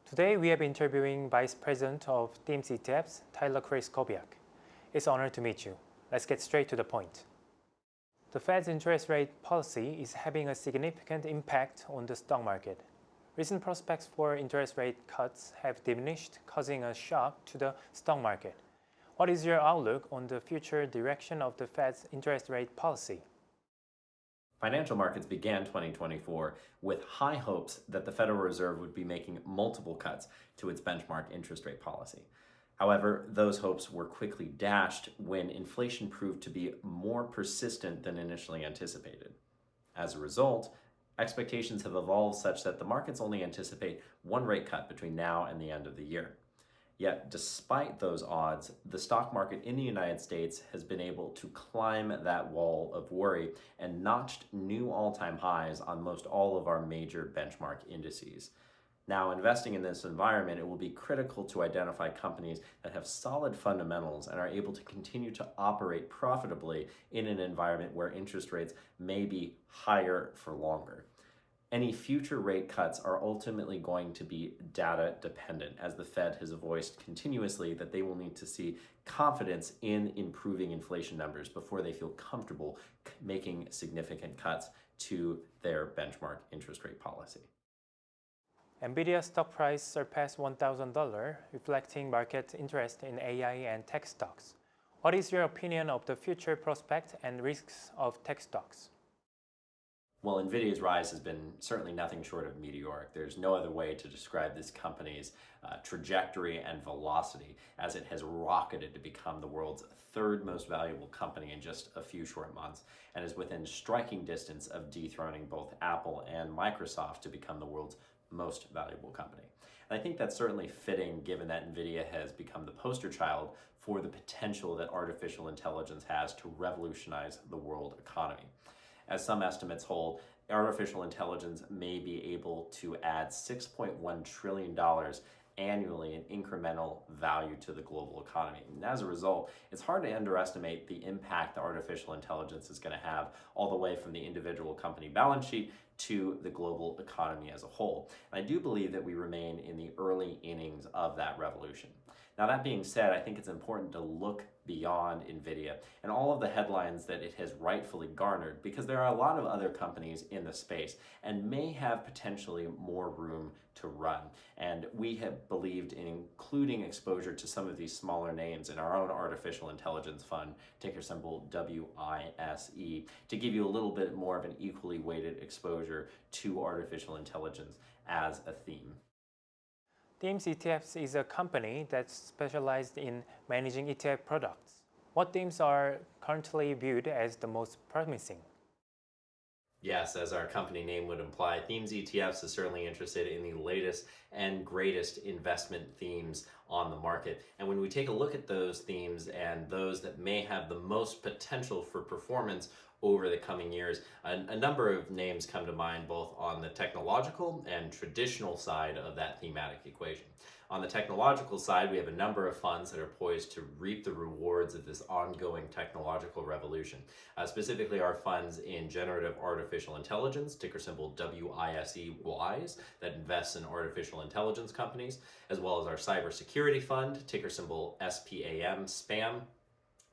Today we are interviewing Vice President of Themes ETFs, Kristkobiak. It's an honor to meet you. Let's get straight to the point. The Fed's interest rate policy is having a significant impact on the stock market. Recent prospects for interest rate cuts have diminished, causing a shock to the stock market. What is your outlook on the future direction of the Fed's interest rate policy? Financial markets began 2024 with high hopes that the Federal Reserve would be making multiple cuts to its benchmark interest rate policy. However, those hopes were quickly dashed when inflation proved to be more persistent than initially anticipated. As a result, expectations have evolved such that the markets only anticipate one rate cut between now and the end of the year. Yet, despite those odds, the stock market in the United States has been able to climb that wall of worry and notched new all-time highs on most all of our major benchmark indices. Now, investing in this environment, it will be critical to identify companies that have solid fundamentals and are able to continue to operate profitably in an environment where interest rates may be higher for longer. Any future rate cuts are ultimately going to be data dependent, as the Fed has voiced continuously that they will need to see confidence in improving inflation numbers before they feel comfortable making significant cuts to their benchmark interest rate policy. NVIDIA stock price surpassed $1,000, reflecting market interest in AI and tech stocks. What is your opinion of the future prospects and risks of tech stocks? Well, NVIDIA's rise has been certainly nothing short of meteoric. There's no other way to describe this company's trajectory and velocity, as it has rocketed to become the world's third most valuable company in just a few short months, and is within striking distance of dethroning both Apple and Microsoft to become the world's most valuable company. And I think that's certainly fitting given that NVIDIA has become the poster child for the potential that artificial intelligence has to revolutionize the world economy. As some estimates hold, artificial intelligence may be able to add $6.1 trillion annually in incremental value to the global economy. And as a result, it's hard to underestimate the impact that artificial intelligence is going to have all the way from the individual company balance sheet to the global economy as a whole. And I do believe that we remain in the early innings of that revolution. Now, that being said, I think it's important to look beyond NVIDIA and all of the headlines that it has rightfully garnered, because there are a lot of other companies in the space and may have potentially more room to run. And we have believed in including exposure to some of these smaller names in our own artificial intelligence fund, ticker symbol WISE, to give you a little bit more of an equally weighted exposure to artificial intelligence as a theme. Themes ETFs is a company that's specialized in managing ETF products. What themes are currently viewed as the most promising? Yes, as our company name would imply, Themes ETFs is certainly interested in the latest and greatest investment themes on the market. And when we take a look at those themes and those that may have the most potential for performance over the coming years, a number of names come to mind both on the technological and traditional side of that thematic equation. On the technological side, we have a number of funds that are poised to reap the rewards of this ongoing technological revolution. Specifically, our funds in generative artificial intelligence, ticker symbol WISE, that invests in artificial intelligence companies, as well as our cybersecurity fund, ticker symbol SPAM,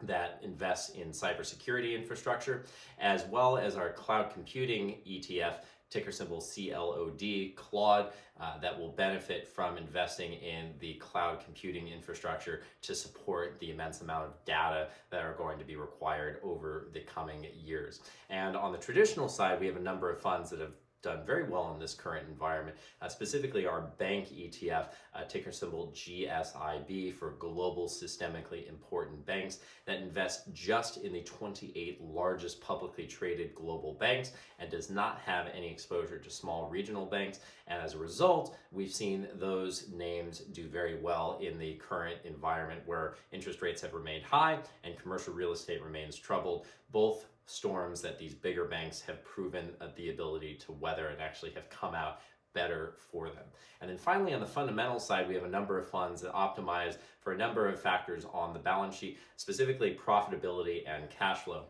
that invests in cybersecurity infrastructure, as well as our cloud computing ETF, ticker symbol CLOD, that will benefit from investing in the cloud computing infrastructure to support the immense amount of data that are going to be required over the coming years. And on the traditional side, we have a number of funds that have done very well in this current environment, specifically our bank ETF, ticker symbol GSIB, for global systemically important banks, that invest just in the 28 largest publicly traded global banks and does not have any exposure to small regional banks. And as a result, we've seen those names do very well in the current environment where interest rates have remained high and commercial real estate remains troubled, both storms that these bigger banks have proven the ability to weather and actually have come out better for them. And then finally, on the fundamental side, we have a number of funds that optimize for a number of factors on the balance sheet, specifically profitability and cash flow.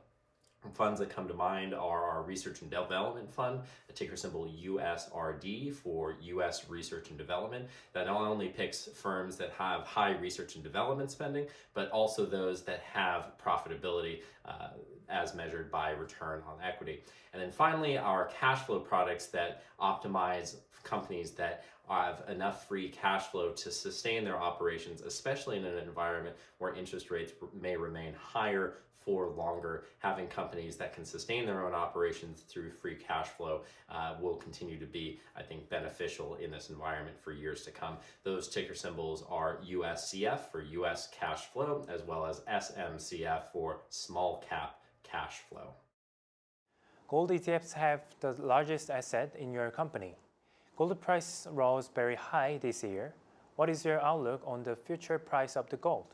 Funds that come to mind are our Research and Development Fund, the ticker symbol USRD for US Research and Development, that not only picks firms that have high research and development spending, but also those that have profitability as measured by return on equity. And then finally, our cash flow products that optimize companies that have enough free cash flow to sustain their operations, especially in an environment where interest rates may remain higher for longer. Having companies that can sustain their own operations through free cash flow will continue to be, I think, beneficial in this environment for years to come. Those ticker symbols are USCF for US cash flow, as well as SMCF for small cap cash flow. Gold ETFs have the largest asset in your company. Gold price rose very high this year. What is your outlook on the future price of the gold?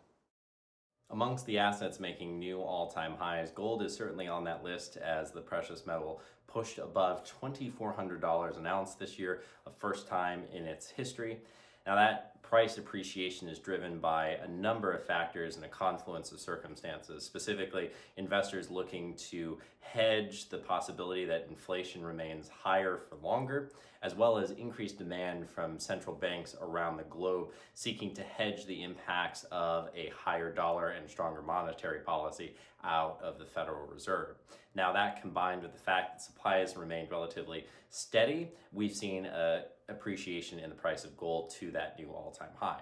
Amongst the assets making new all-time highs, gold is certainly on that list as the precious metal pushed above $2,400 an ounce this year, a first time in its history. Now that price appreciation is driven by a number of factors and a confluence of circumstances, specifically investors looking to hedge the possibility that inflation remains higher for longer, as well as increased demand from central banks around the globe seeking to hedge the impacts of a higher dollar and stronger monetary policy out of the Federal Reserve. Now that combined with the fact that supply has remained relatively steady, we've seen an appreciation in the price of gold to that new all-time high.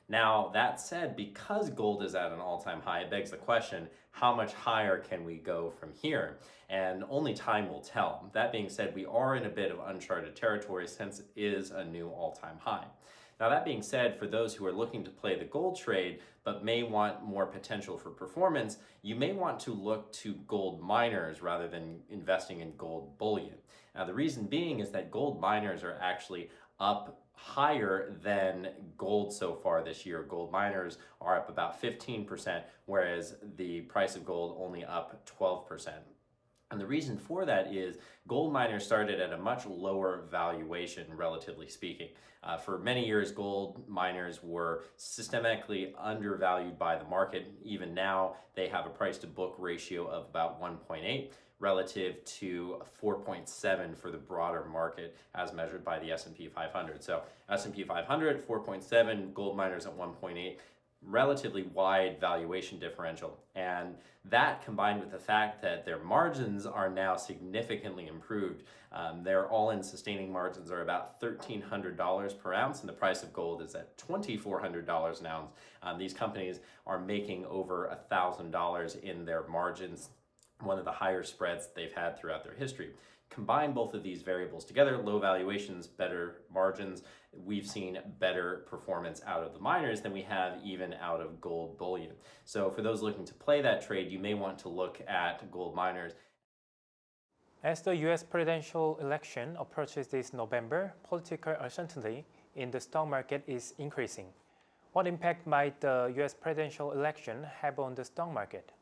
Now, that said, because gold is at an all-time high, it begs the question, how much higher can we go from here? And only time will tell. That being said, we are in a bit of uncharted territory since it is a new all-time high. Now, that being said, for those who are looking to play the gold trade but may want more potential for performance, you may want to look to gold miners rather than investing in gold bullion. Now, the reason being is that gold miners are actually up higher than gold so far this year. Gold miners are up about 15%, whereas the price of gold only up 12%. And the reason for that is gold miners started at a much lower valuation, relatively speaking. For many years, gold miners were systemically undervalued by the market. Even now, they have a price to book ratio of about 1.8 relative to 4.7 for the broader market as measured by the S&P 500. So S&P 500, 4.7, gold miners at 1.8. Relatively wide valuation differential, and that combined with the fact that their margins are now significantly improved. Their all-in sustaining margins are about $1,300 per ounce, and the price of gold is at $2,400 an ounce. These companies are making over $1,000 in their margins, one of the higher spreads they've had throughout their history. Combine both of these variables together, low valuations, better margins, we've seen better performance out of the miners than we have even out of gold bullion. So for those looking to play that trade, you may want to look at gold miners. As the US presidential election approaches this November, political uncertainty in the stock market is increasing. What impact might the US presidential election have on the stock market?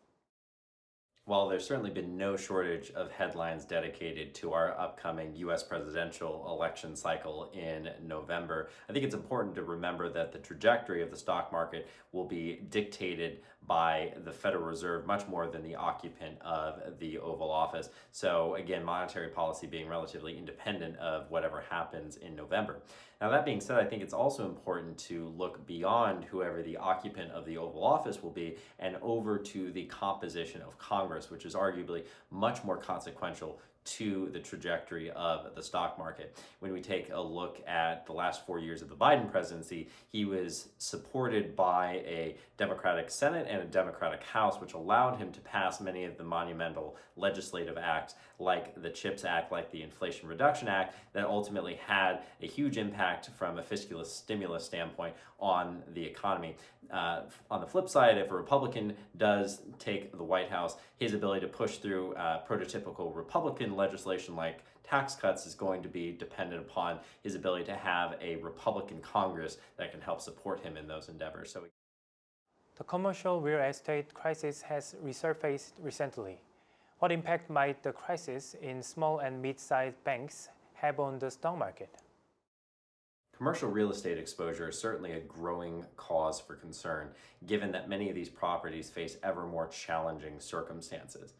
While there's certainly been no shortage of headlines dedicated to our upcoming US presidential election cycle in November, I think it's important to remember that the trajectory of the stock market will be dictated by the Federal Reserve much more than the occupant of the Oval Office. So again, monetary policy being relatively independent of whatever happens in November. Now that being said, I think it's also important to look beyond whoever the occupant of the Oval Office will be and over to the composition of Congress, which is arguably much more consequential to the trajectory of the stock market. When we take a look at the last 4 years of the Biden presidency, he was supported by a Democratic Senate and a Democratic House, which allowed him to pass many of the monumental legislative acts like the CHIPS Act, like the Inflation Reduction Act, that ultimately had a huge impact from a fiscal stimulus standpoint on the economy. On the flip side, if a Republican does take the White House, his ability to push through prototypical Republican legislation like tax cuts is going to be dependent upon his ability to have a Republican Congress that can help support him in those endeavors. So, the commercial real estate crisis has resurfaced recently. What impact might the crisis in small and mid-sized banks have on the stock market? Commercial real estate exposure is certainly a growing cause for concern, given that many of these properties face ever more challenging circumstances.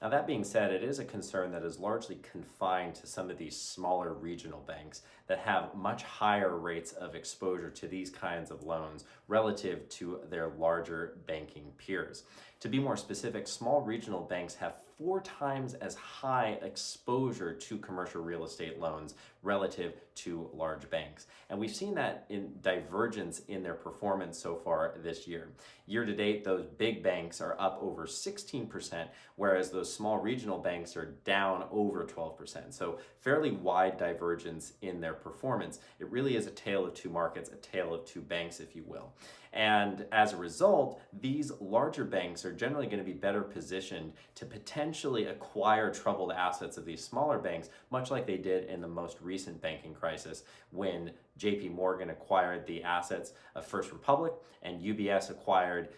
Now, that being said, it is a concern that is largely confined to some of these smaller regional banks that have much higher rates of exposure to these kinds of loans relative to their larger banking peers. To be more specific, small regional banks have 4 times as high exposure to commercial real estate loans relative to large banks. And we've seen that in divergence in their performance so far this year. Year to date, those big banks are up over 16%, whereas those small regional banks are down over 12%. So fairly wide divergence in their performance. It really is a tale of two markets, a tale of two banks, if you will. And as a result, these larger banks are generally going to be better positioned to potentially acquire troubled assets of these smaller banks, much like they did in the most recent banking crisis when JP Morgan acquired the assets of First Republic and UBS acquired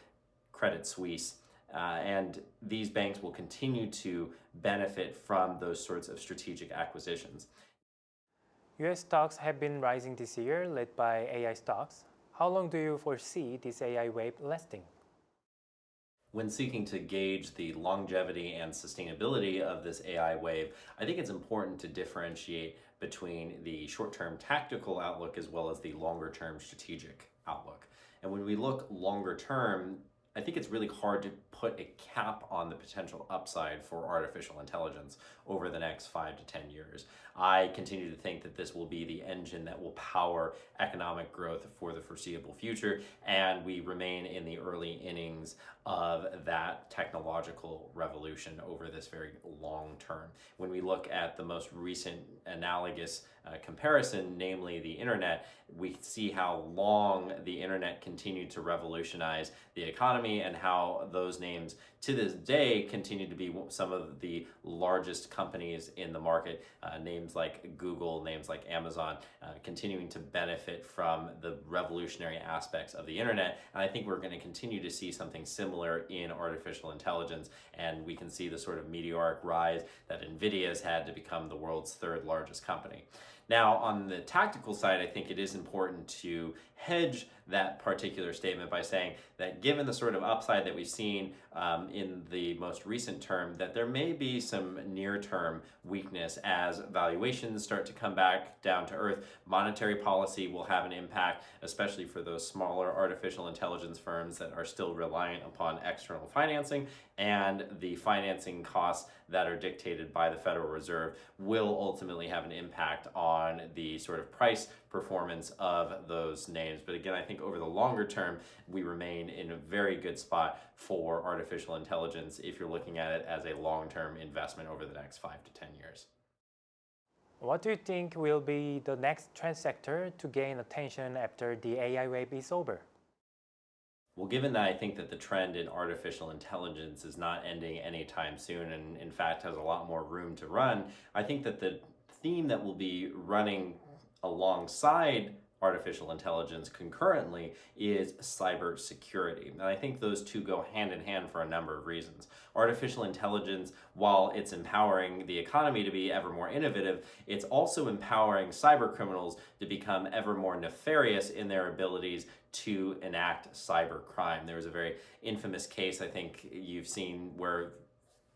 Credit Suisse. And these banks will continue to benefit from those sorts of strategic acquisitions. US stocks have been rising this year, led by AI stocks. How long do you foresee this AI wave lasting? When seeking to gauge the longevity and sustainability of this AI wave, I think it's important to differentiate between the short-term tactical outlook as well as the longer-term strategic outlook. And when we look longer term, I think it's really hard to put a cap on the potential upside for artificial intelligence over the next 5 to 10 years. I continue to think that this will be the engine that will power economic growth for the foreseeable future, and we remain in the early innings of that technological revolution over this very long term. When we look at the most recent analogous comparison, namely the internet, we see how long the internet continued to revolutionize the economy and how those names to this day continue to be some of the largest companies in the market. Names like Google, names like Amazon, continuing to benefit from the revolutionary aspects of the internet. And I think we're going to continue to see something similar in artificial intelligence. And we can see the sort of meteoric rise that NVIDIA has had to become the world's 3rd largest company. Now, on the tactical side, I think it is important to hedge that particular statement by saying that given the sort of upside that we've seen in the most recent term, that there may be some near-term weakness as valuations start to come back down to earth. Monetary policy will have an impact, especially for those smaller artificial intelligence firms that are still reliant upon external financing, and the financing costs that are dictated by the Federal Reserve will ultimately have an impact on the sort of price performance of those names. But again, I think over the longer term, we remain in a very good spot for artificial intelligence if you're looking at it as a long-term investment over the next 5 to 10 years. What do you think will be the next trend sector to gain attention after the AI wave is over? Well, given that I think that the trend in artificial intelligence is not ending anytime soon and in fact has a lot more room to run, I think that the theme that will be running alongside artificial intelligence concurrently is cybersecurity. And I think those two go hand in hand for a number of reasons. Artificial intelligence, while it's empowering the economy to be ever more innovative, it's also empowering cyber criminals to become ever more nefarious in their abilities to enact cyber crime. There was a very infamous case I think you've seen where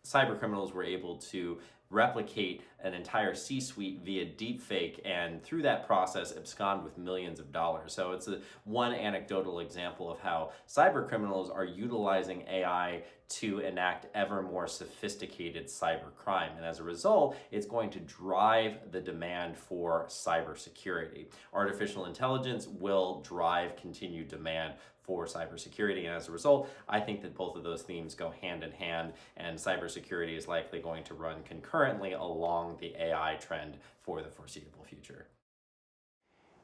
cyber criminals were able to replicate an entire C-suite via deepfake and through that process abscond with millions of dollars. So it's one anecdotal example of how cyber criminals are utilizing AI to enact ever more sophisticated cyber crime. And as a result, it's going to drive the demand for cybersecurity. Artificial intelligence will drive continued demand for cybersecurity, and as a result, I think that both of those themes go hand in hand, and cybersecurity is likely going to run concurrently along the AI trend for the foreseeable future.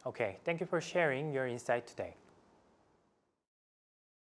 Okay, thank you for sharing your insight today.